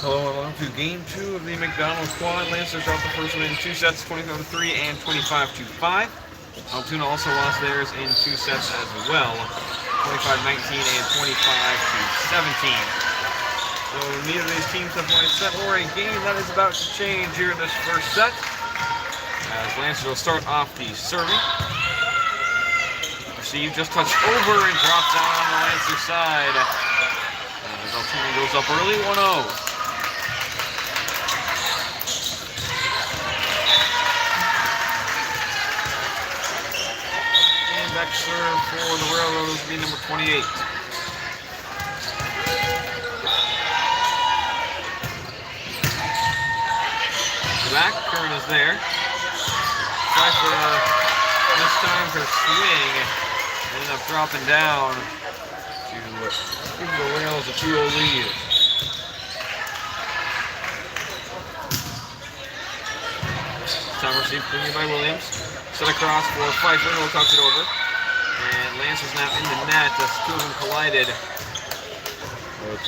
Hello and welcome to Game 2 of the McDonald's Quad. Lancers dropped the first one in 2 sets, 25-3 and 25-5. Altoona also lost theirs in 2 sets as well, 25-19 and 25-17. So neither of these teams have won a set or a game. That is about to change here in this first set, as Lancers will start off the serving. Receive, just touched over and drops down on the Lancer side. As Altoona goes up early, 1-0. Back serve for the Railroaders will be number 28. The back, Curran is there. Pfeiffer this time her swing ended up dropping down to give the Rails a 2-0 lead. Time received cleanly by Williams. Set across for Pfeiffer, who will touch it over. And Lancer's now in the net as two of them collided.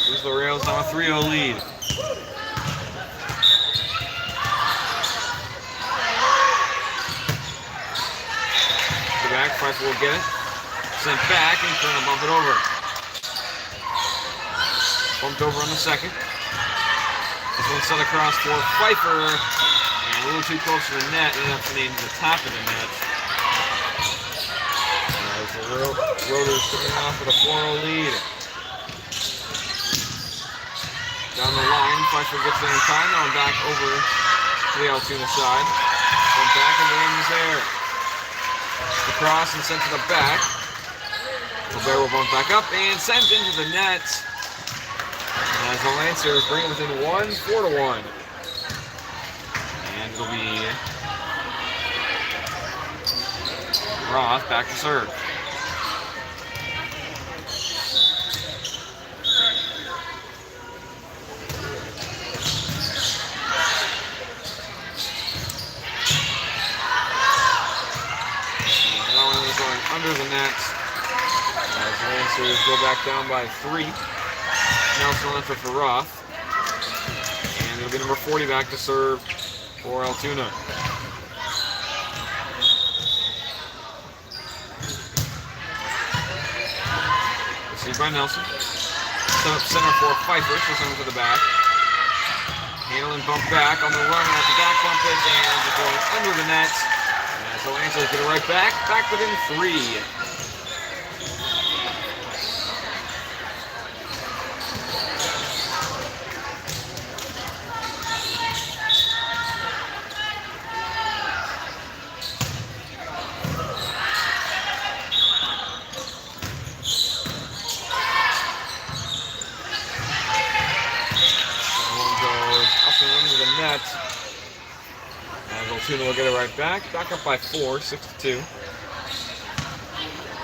Here's the Rails, now a 3-0 lead. The back, Pfeiffer will get it. Sent back, and Curran will bump it over. Bumped over on the second. This one set across for Pfeiffer. And a little too close to the net, ended up getting to the top of the net. As the Railroaders coming off with a 4-0 lead. Down the line, Pfeiffer gets there in time. Now back over to the Altoona side. Went back and the end is there. Across and sent to the back. Gobert will bump back up and sent into the net. As the Lancers bring it within 4-1. And it'll be Roth back to serve. That one is going under the net as the Lancers go back down by 3. Now it's an effort for Roth. And it'll be number 40 back to serve for Altoona. Received by Nelson. Set up center for Pfeiffer. She'll send him to the back. Handle and bump back on the run at the back bump it, and it's going under the net. As the Lancers get it right back. Back within 3. And Altoona will get it right back. Back up by 4, 6-2.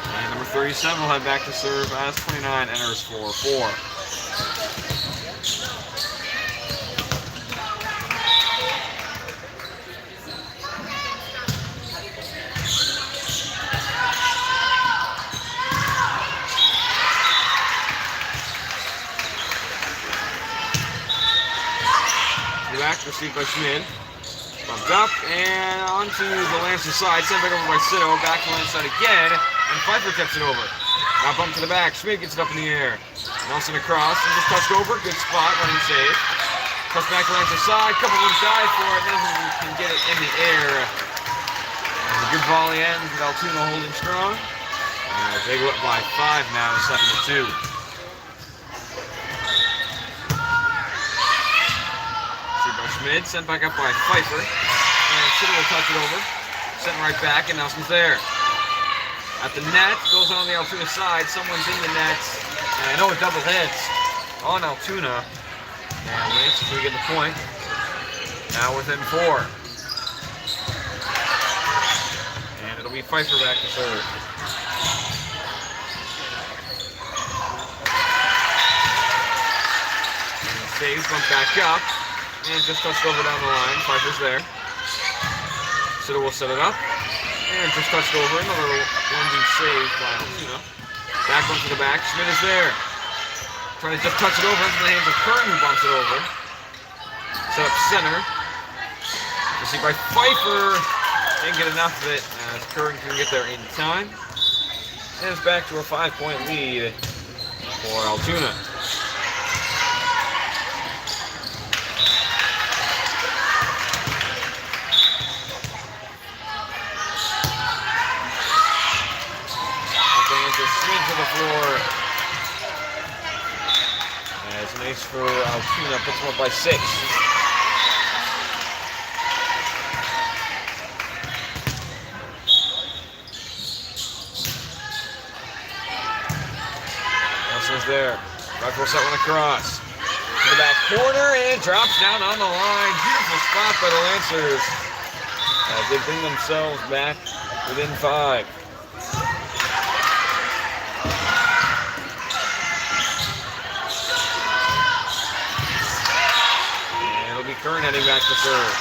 And number 37 will head back to serve as 29 enters for 4. Back, received by Schmid. Bumped up and onto the Lancer side. Sent back over by Sito. Back to the Lancer side again. And Pfeiffer tips it over. Now bump to the back. Schmid gets it up in the air. Nelson across. And just touched over. Good spot. Running save. Touch back to Lancer side. Couple of dive for it. Nelson can get it in the air. And a good volley ends with Altoona holding strong. They go up by 5 now, 7-2. Schmid, sent back up by Pfeiffer, and Sitter will touch it over, sent right back, and Nelson's there. At the net, goes on the Altoona side, someone's in the net, and I know it double hits on Altoona, and Lancers will get the point, now within 4. And it'll be Pfeiffer back to serve. And saves, bump back up. And just touched over down the line. Pfeiffer's there. Sitter will set it up. And just touched over. Another one being saved by Altoona. Back one to the back. Schmid is there. Trying to just touch it over into the hands of Curran, who bumps it over. Set up center. Received by Pfeiffer. Didn't get enough of it as Curran can get there in time. And it's back to a 5-point lead for Altoona. Swing to the floor. As an ace for Altoona, puts them up by 6. Nelson's there. Rifle set one across. To the back corner and drops down on the line. Beautiful spot by the Lancers as they bring themselves back within 5. Curran heading back to serve.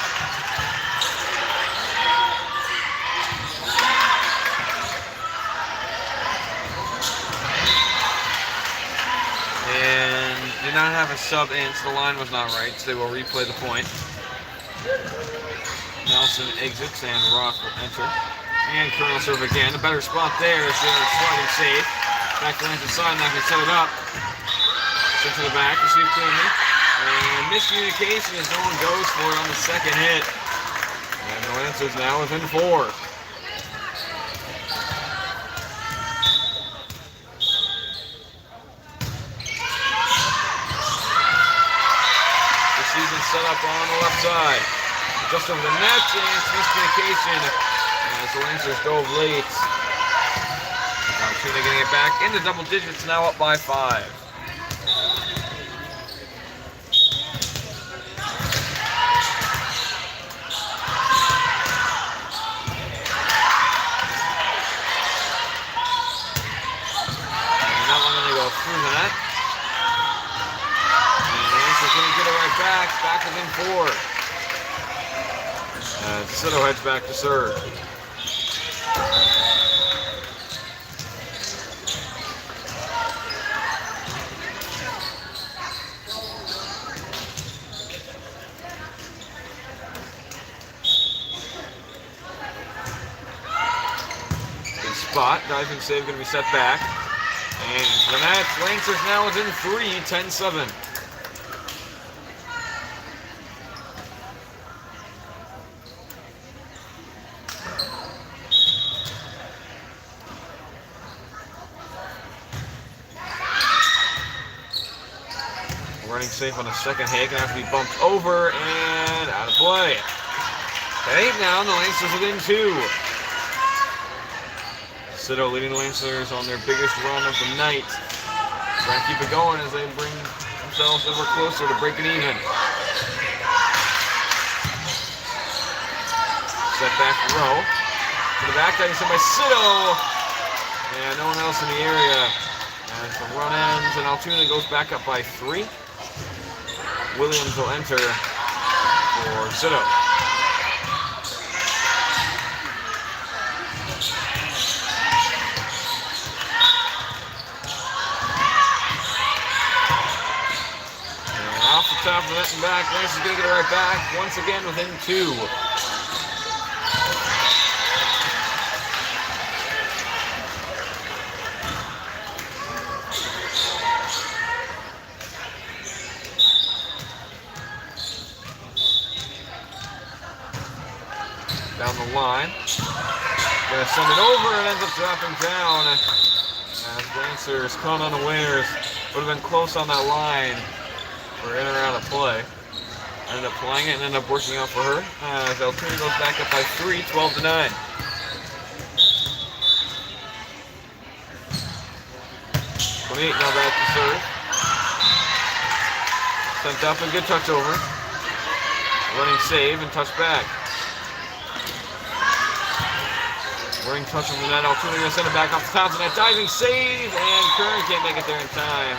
And did not have a sub in, so the line was not right, so they will replay the point. Nelson exits and Roth will enter. And Curran will serve again. A better spot there as they're sliding safe. Back to Lancer's side, now can set it up. Sent to the back, receive cleanly. And miscommunication as no one goes for it on the second hit. And the Lancers now within 4. The season set up on the left side. Just over the net, and it's miscommunication as the Lancers dove late. Altoona getting it back into double digits, now up by 5. Back within 4. Sito heads back to serve. Good spot. Diving save going to be set back. And the net. Lancers now within 3, 10-7. Running safe on the second hit, gonna have to be bumped over and out of play. At 8 now, the Lancers within 2. Sito leading the Lancers on their biggest run of the night. Trying to keep it going as they bring themselves ever closer to breaking even. Set back row. To the back, getting sent by Sito. And no one else in the area. As the run ends, and Altoona goes back up by 3. Williams will enter for Sito. And off the top of the net and back, Lance is going to get it right back, once again within 2. Down the line. Gonna send it over and ends up dropping down. As Lancers caught unawares. Would have been close on that line for in or out of play. Ended up playing it and ended up working out for her. As Altoona goes back up by 3, 12-9. Now back to serve. Sent up and good touch over. Running save and touch back. Running touch from the net. Altoona going to send it back off the top of the net. Diving save, and Curran can't make it there in time.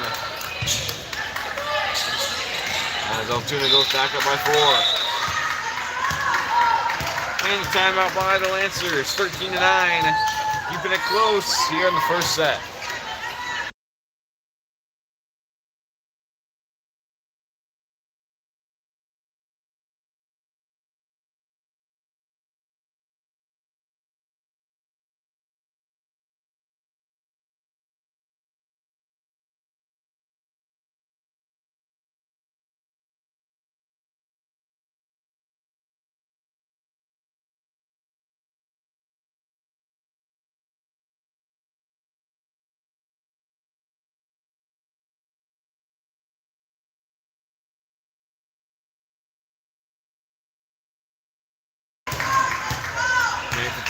As Altoona goes back up by 4. And a timeout by the Lancers, 13-9. Keeping it close here in the first set.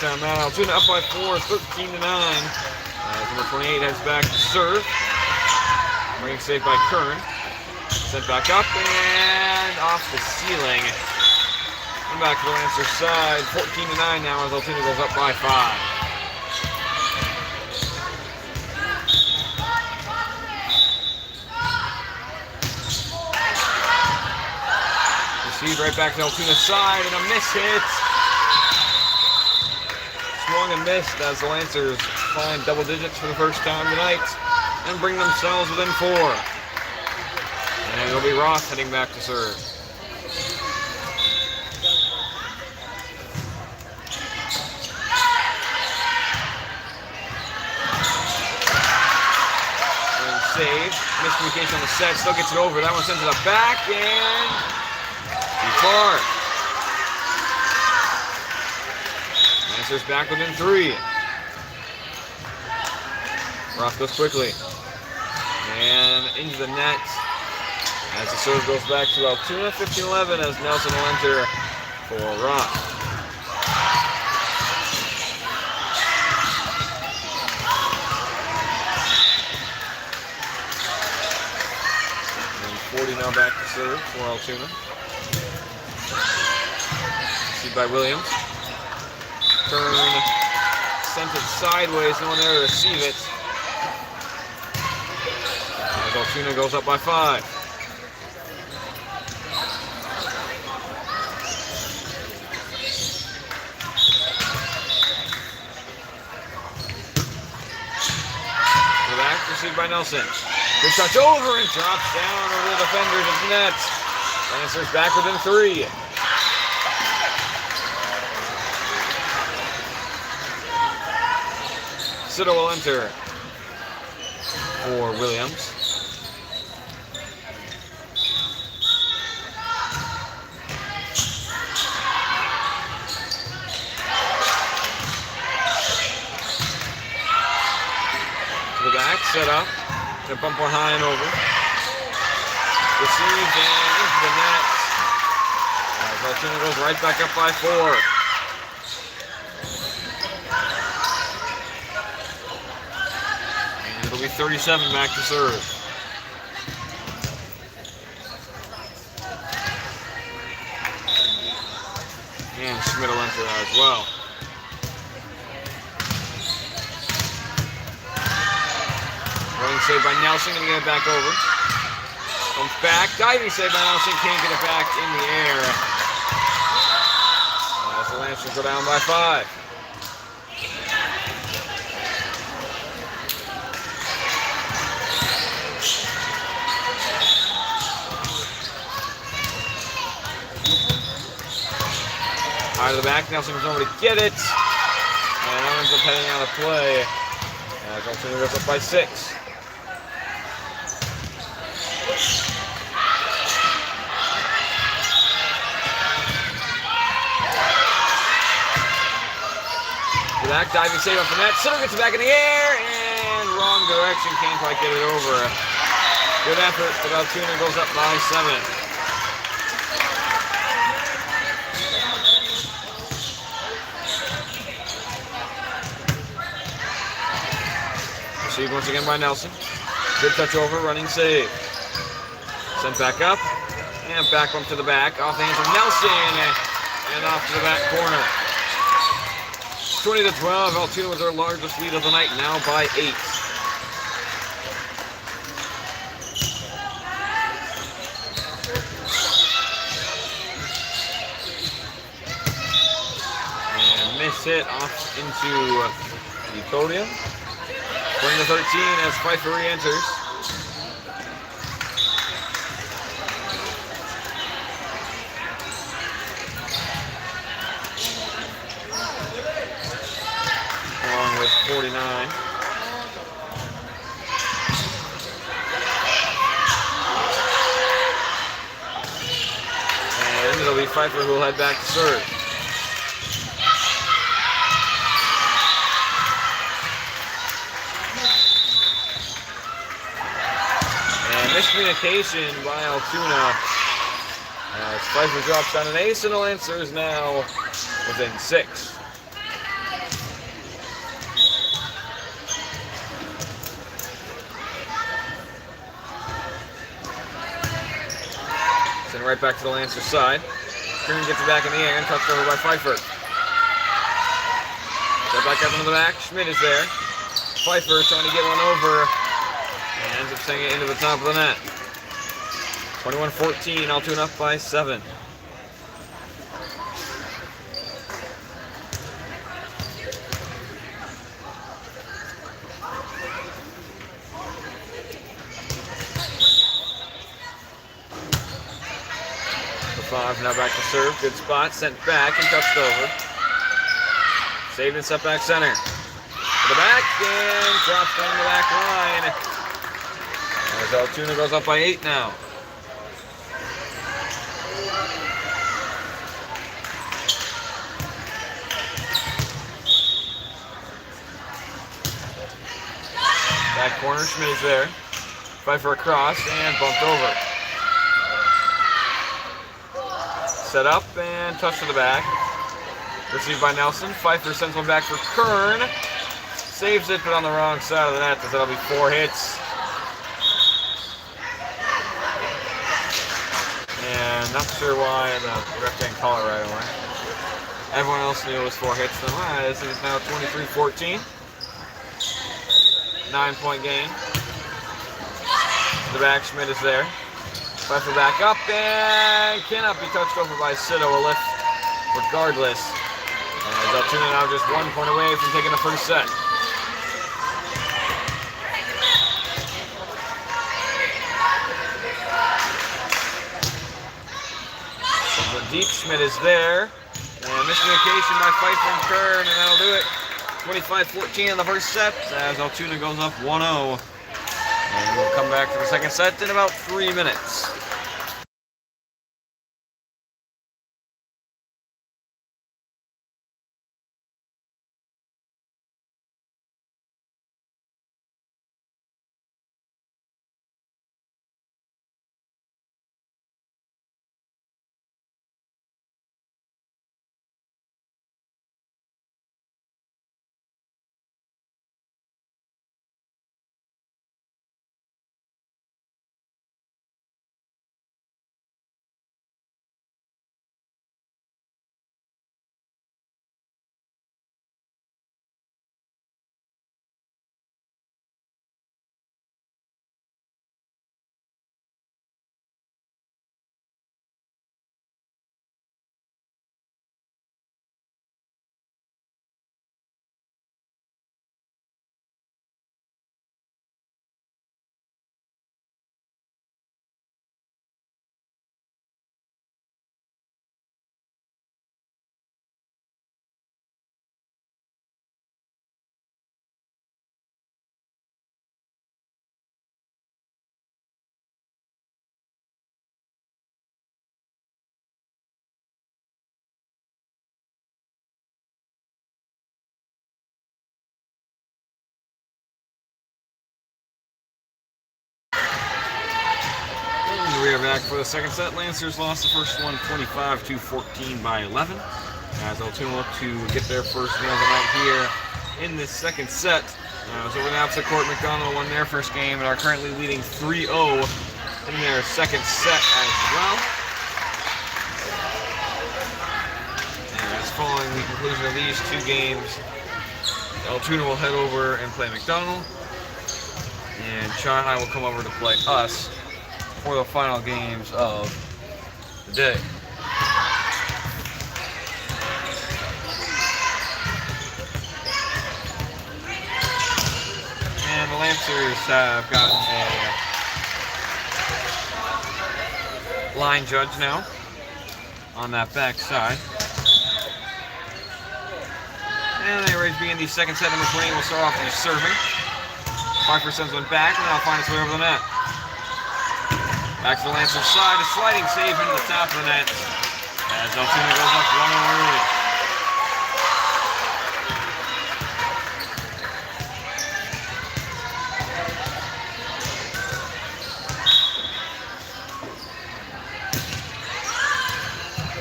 timeout. Altoona up by 4, 13-9. Number 28 heads back to serve. Running save by Kern. Sent back up and off the ceiling. And back to the Lancers side. 14-9 now as Altoona goes up by 5. Receive right back to Altoona's side and a miss hit. Swung and missed as the Lancers find double digits for the first time tonight and bring themselves within 4. And it'll be Ross heading back to serve. And save. Miscommunication on the set. Still gets it over. That one sends it up back and too far. Lancers back within 3. Ross goes quickly. And into the net as the serve goes back to Altoona. 15-11 as Nelson will enter for Ross. And 40 now back to serve for Altoona. Received by Williams. Turn. Sent it sideways. No one there to receive it. As Altoona goes up by 5. The back received by Nelson. Good touch over and drops down over the defenders of the net. Lancers back within 3. Siddle will enter for Williams. To the back, set up. Gonna bump one high and over. Received and into the net. Altoona goes right back up by 4. It'll be 37 back to serve. And Schmidt will enter as well. Running save by Nelson, gonna get it back over. Comes back, diving save by Nelson, can't get it back in the air. As the Lancers go down by 5. Out of the back, Nelson was over to get it. And that ends up heading out of play. As Altoona goes up by 6. The back diving save up the net. Siddle gets it back in the air and wrong direction. Can't quite get it over. Good effort, but Altoona goes up by 7. Received once again by Nelson. Good touch over, running save. Sent back up, and back bump to the back. Off the hands of Nelson, and off to the back corner. 20-12, Altoona was their largest lead of the night, now by 8. And miss hit off into the podium. 20-13 as Pfeiffer re-enters. Along with 49. And it'll be Pfeiffer who will head back to serve. Miscommunication by Altoona as Pfeiffer drops down an ace, and the Lancers now within 6. Send it right back to the Lancer side. Kern gets it back in the air and touched over by Pfeiffer. Step back up into the back. Schmidt is there. Pfeiffer trying to get one over and ends up sending it into the top of the net. 21-14, Altoona up by 7. Now back to serve. Good spot. Sent back and touched over. Saved and set back center. To the back and drops down the back line. As Altoona goes up by 8 now. Back corner. Schmidt is there. Pfeiffer across and bumped over. Set up and touch to the back. Received by Nelson. Pfeiffer sends one back for Kern. Saves it, but on the wrong side of the net. That'll be 4 hits. And not sure why the ref didn't call it right away. Everyone else knew it was 4 hits. Then this is now 23-14. 9-point game. The back, Schmidt is there. Pfeiffer back up and cannot be touched over by Sito. A lift regardless. As Altoona now just 1 point away from taking the first set. Something deep. Schmidt is there. And miscommunication by Pfeiffer and Kern, and that'll do it. 25-14 in the first set as Altoona goes up 1-0. And we'll come back to the second set in about 3 minutes. We are back for the second set. Lancers lost the first one 25-14 by 11. As Altoona look to get their first win of the night here in this second set. So we're in the opposite court. McDonald won their first game and are currently leading 3-0 in their second set as well. And as following the conclusion of these 2 games, Altoona will head over and play McDonald. And Sean and I will come over to play us for the final games of the day. And the Lancers have gotten a line judge now on that back side. And they raise begin the second set. Number 20 will start off the serving. Pfeiffer sends one back and that'll find its way over the net. Back to the Lancers side, a sliding save into the top of the net as Altoona goes up 1-0 early.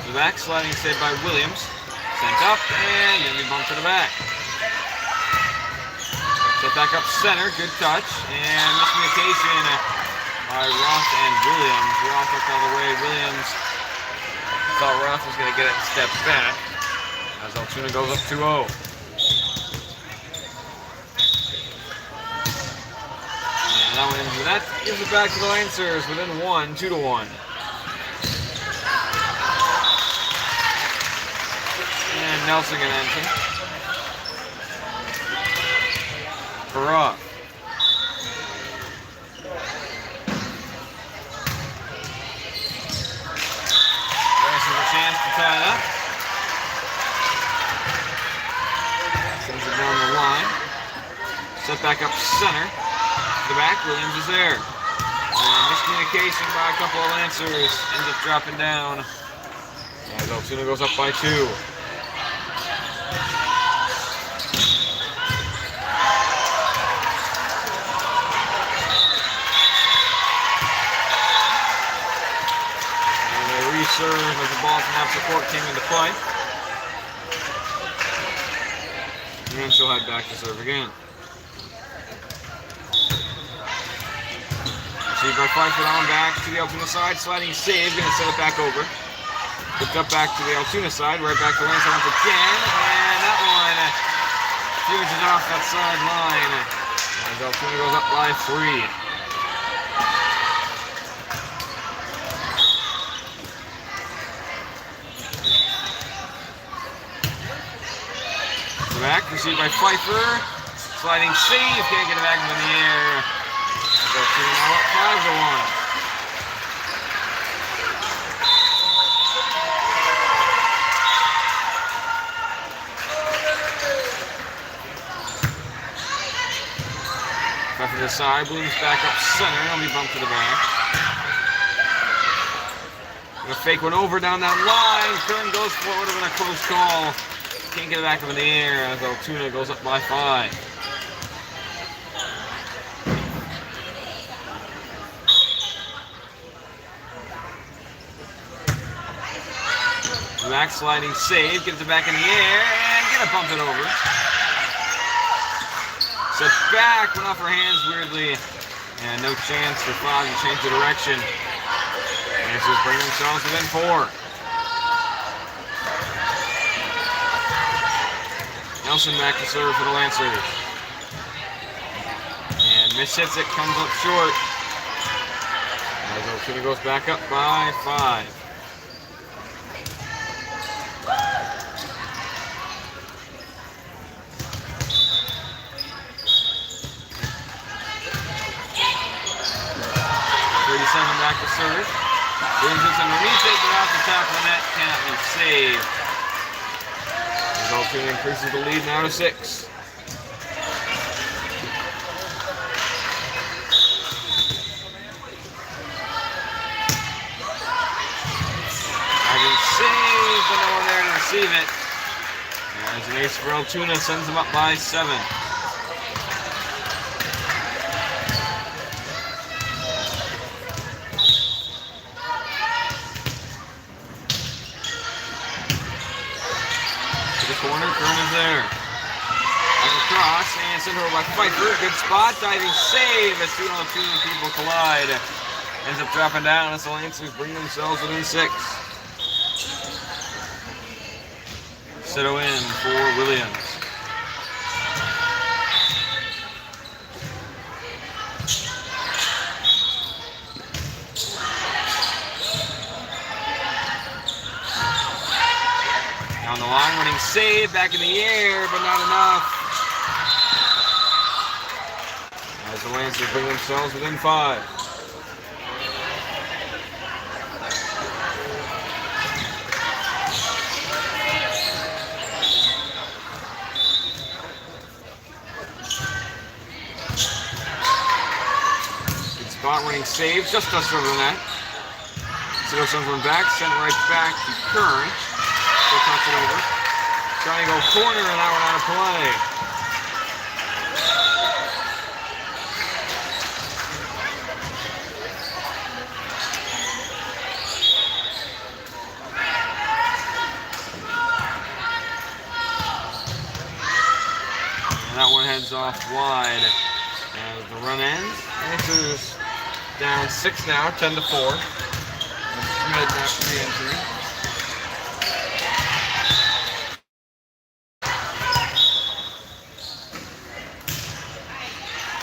The back sliding save by Williams, sent up and then we bump to the back. Set back up center, good touch and miscommunication by Roth and Williams. Roth looked all the way. Williams thought Roth was going to get it and step back as Altoona goes up 2-0. And that one ends with that. Gives it back to the Lancers within 1, 2-1. And Nelson going to enter. For Roth. Chance to tie it up. Sends it down the line. Set back up center. To the back, Williams is there. And miscommunication by a couple of Lancers. Ends up dropping down. As Altoona goes up by 2. Serve as the ball from half support came into play. And she'll head back to serve again. Received by Pfeiffer on back to the Altoona side. Sliding save, going to set it back over. Picked up back to the Altoona side. Right back to Lance once again. And that one fuses off that sideline. As Altoona goes up by 3. Back, received by Pfeiffer. Sliding save, can't get it back in the air. Altoona now up 5-1. Pfeiffer to the side, Bloom's back up center. He'll be bumped to the back. Gonna fake one over down that line. Kern goes for it, would have been a close call. Can't get it back up in the air as Altoona goes up by 5. Back sliding save, gets it back in the air, and get it bumped it over. Set back, went off her hands weirdly, and no chance for 5 to change the direction. Lancers bring themselves within 4. Nelson back to serve for the Lancers. And mishits it, comes up short. As Altoona goes back up by 5. Back to serve. Williams is underneath it, but off the top of the net, cannot be saved. Altoona increases the lead now to 6. Driving save, but no one there to receive it. There's an ace for Altoona, sends them up by 7. Corner, Kern is there. Back across and sent over by Pfeiffer. Good spot, diving save as 2 Altoona people collide. Ends up dropping down as the Lancers bring themselves within 6. Sito in for Williams. Down the line, running save, back in the air, but not enough. As the Lancers bring themselves within 5. Good spot, running save, just touched over the net. Sito sends one back, sent right back to Kern. Touch it over. Trying to go corner and that one out of play. And that one heads off wide as the run ends. Lancers Down 6 now, 10-4. Schmidt after the injury.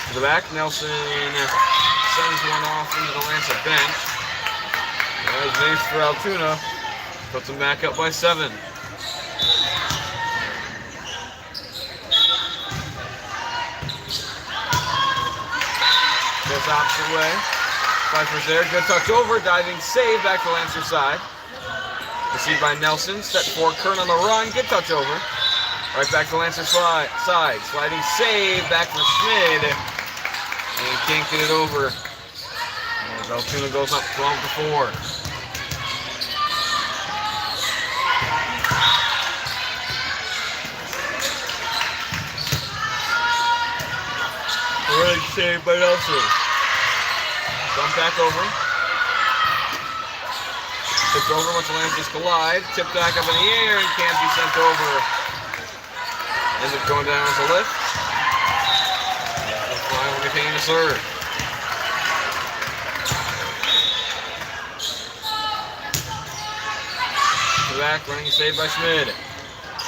To the back, Nelson sends one off into the Lancer bench. There's an ace for Altoona. Puts them back up by 7. Goes opposite way. Pfeiffer's there. Good touch over. Diving save back to Lancer's side. Received by Nelson. Set 4. Kern on the run. Good touch over. Right back to Lancer's side. Sliding save back for Schmid. And can't get it over. As Altoona goes up 12-4. Great save by Nelson. Jump back over. Tipped over once the Lancers collide. Tipped back up in the air and can't be sent over. Ends up going down as a lift. The fly will be paying the serve. To the back, running save by Schmid.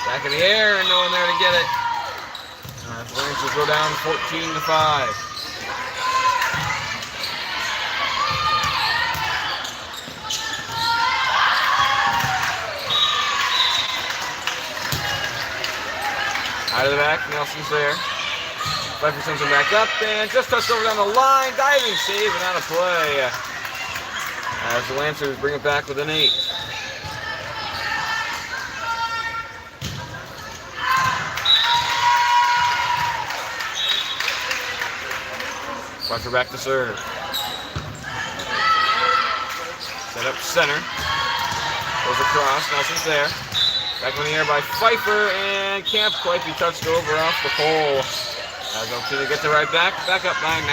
Back in the air and no one there to get it. The Lancers go down 14-5. Out of the back, Nelson's there. Pfeiffer sends him back up and just touched over down the line. Diving save and out of play. As the Lancers bring it back with an 8. Pfeiffer back to serve. Set up center. Goes across. Nelson's there. Back in the air by Pfeiffer and can't quite be touched over off the pole. As Altoona gets it right back. Back up by 9.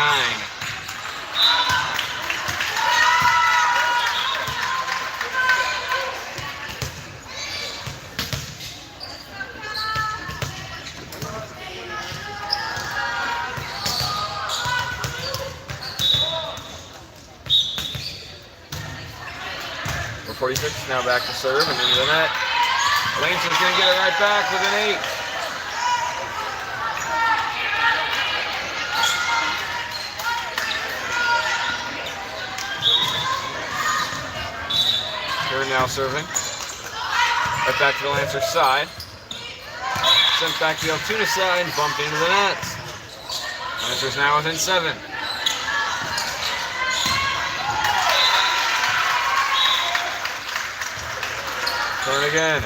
For 46, now back to serve and into the net. Langston's going to get it right back with an 8. Kern now serving. Right back to the Lancers side. Sent back to the Altoona side and bumped into the net. Lancers now within 7. Kern again.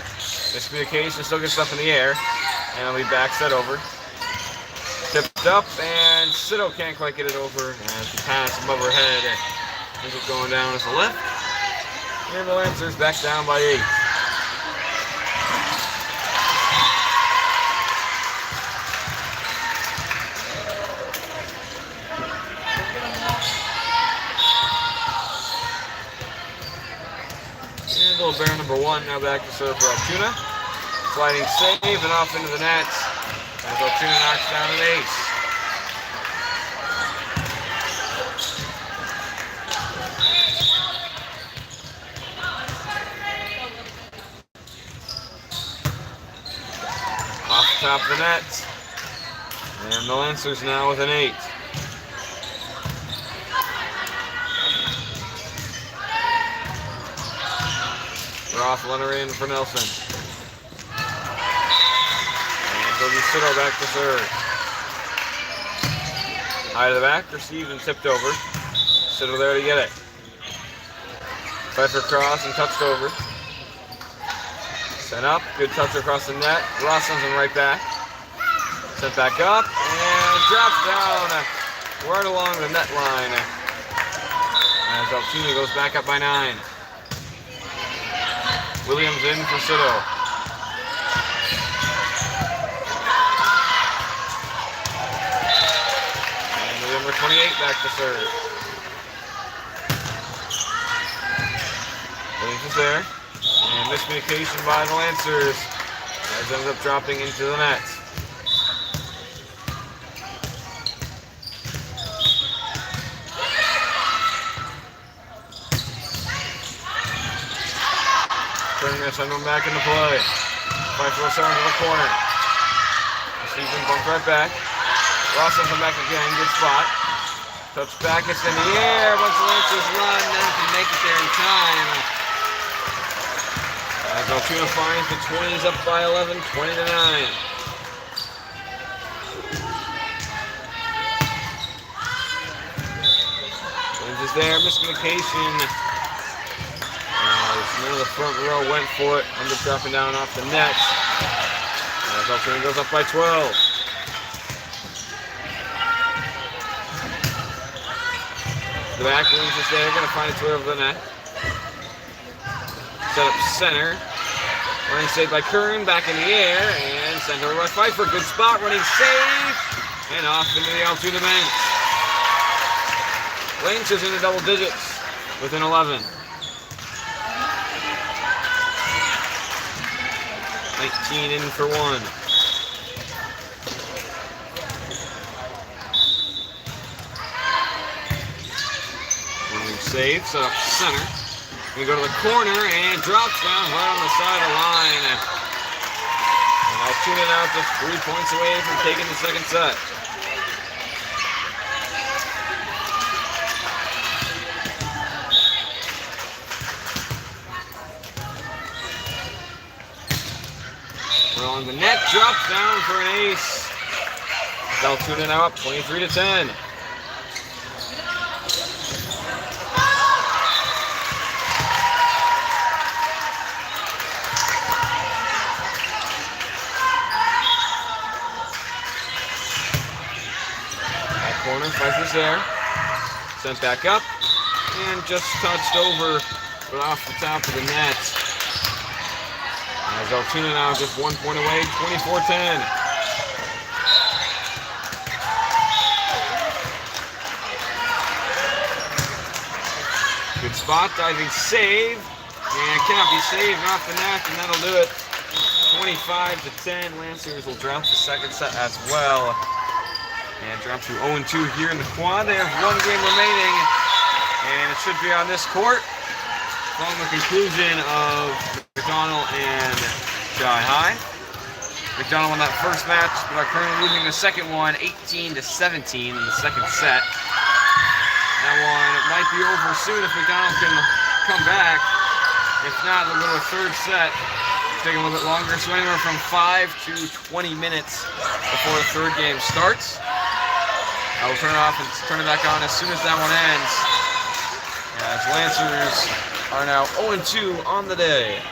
Miscommunication, still gets up in the air. And it'll be back set over. Tipped up, and Sito can't quite get it over as the pass above her head ends up going down as a left. And the Lancers back down by 8. And little bear number 1 now back to serve for Altoona. Sliding save and off into the net as Altoona knocks down an ace. Off the top of the net. And the Lancers now with an 8. Roth let her in for Nelson. And Boogie Sito back to serve. High to the back, received and tipped over. Sito there to get it. Pfeiffer cross and touched over. Sent up, good touch across the net. Ross sends him right back. Sent back up and drops down right along the net line. As Altoona goes back up by 9. Williams in for Sito. And number 28 back to serve. Williams is there. And miscommunication by the Lancers. As ends up dropping into the net. Curran going to send one back into play. Pfeiffer will start into the corner. Season bumped right back. Ross sends him back again. Good spot. Touch back, it's in the air. Once the Lancers run, then can make it there in time. As Altoona finds the 20s up by 11, 20-9. Wins is there, miscommunication. None of the front row went for it. Under dropping down off the net. As Altoona goes up by 12. The back wings is there, going to find its way over the net. Set up center. Running saved by Curran, back in the air, and sent over by Pfeiffer. Good spot, running save, and off into the Altoona bench. Lancers into double digits within 11. 19 in for one. Save, set up center. We go to the corner and drops down right on the side of the line. And Altoona now just 3 points away from taking the second set. Along the net, drops down for an ace. Altoona now up 23-10. Corner, Pfeiffer's there. Sent back up and just touched over, but off the top of the net. As Altoona now just 1 point away, 24-10. Good spot, diving save, and cannot be saved off the net, and that'll do it. 25-10. Lancers will drop the second set as well. And drop to 0-2 here in the quad. They have one game remaining, and it should be on this court. Following the conclusion of McDonald and Shy High. McDonald won that first match, but are currently losing the second one, 18-17 in the second set. That one might be over soon if McDonald can come back. If not, they'll go to a third set. It's taking a little bit longer, so anywhere from 5 to 20 minutes before the third game starts. I will turn it off and turn it back on as soon as that one ends. As Lancers are now 0-2 on the day.